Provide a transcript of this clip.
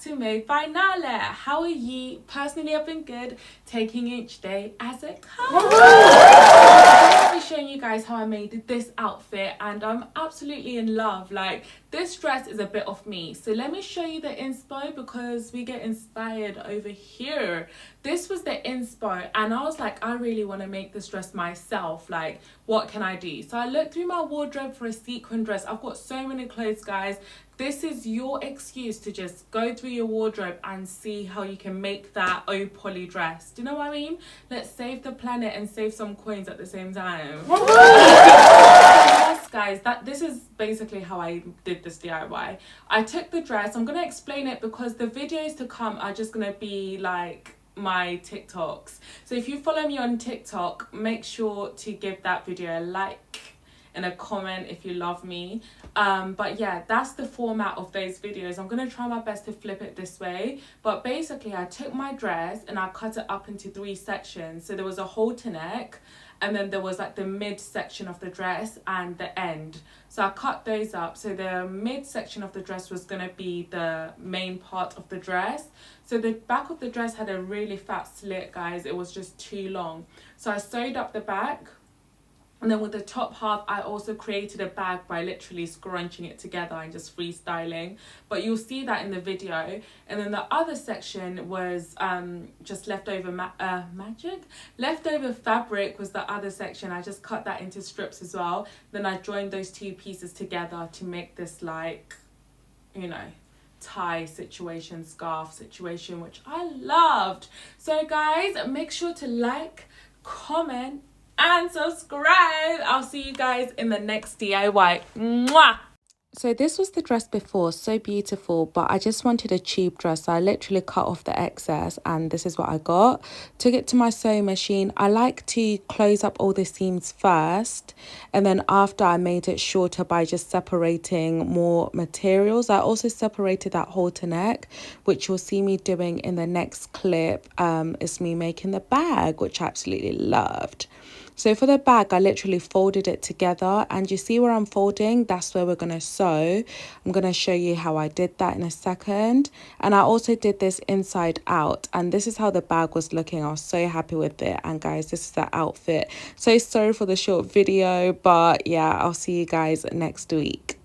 to madebynale. How are ye? Personally, I've been good, taking each day as it comes. I'll be showing you guys how I made this outfit, and I'm absolutely in love. Like, this dress is a bit of me, so let me show you the inspo, because we get inspired over here. This was the inspo, and I was like, I really want to make this dress myself. Like, what can I do? So I looked through my wardrobe for a sequin dress. I've got so many clothes, guys. This is your excuse to just go through your wardrobe and see how you can make that poly dress. Do you know what I mean? Let's save the planet and save some coins at the same time. Yes, guys, this is basically how I did this DIY. I took the dress. I'm going to explain it because the videos to come are just going to be like my TikToks. So if you follow me on TikTok, make sure to give that video a like and a comment if you love me. But yeah, that's the format of those videos. I'm gonna try my best to flip it this way, but basically I took my dress and I cut it up into 3 sections. So there was a halter neck, and then there was like the mid section of the dress and the end. So I cut those up. So the mid section of the dress was gonna be the main part of the dress. So the back of the dress had a really fat slit, guys. It was just too long. So I sewed up the back. And then with the top half, I also created a bag by literally scrunching it together and just freestyling. But you'll see that in the video. And then the other section was just leftover leftover fabric was the other section. I just cut that into strips as well. Then I joined those 2 pieces together to make this, like, you know, tie situation, scarf situation, which I loved. So guys, make sure to like, comment, and subscribe. I'll see you guys in the next DIY. Mwah! So this was the dress before, so beautiful, but I just wanted a cheap dress. So I literally cut off the excess, and this is what I got. Took it to my sewing machine. I like to close up all the seams first, and then after I made it shorter by just separating more materials. I also separated that halter neck, which you'll see me doing in the next clip. Is me making the bag, which I absolutely loved. So for the bag, I literally folded it together, and you see where I'm folding? That's where we're going to sew. I'm going to show you how I did that in a second. And I also did this inside out, and this is how the bag was looking. I was so happy with it. And guys, this is the outfit. So sorry for the short video, but yeah, I'll see you guys next week.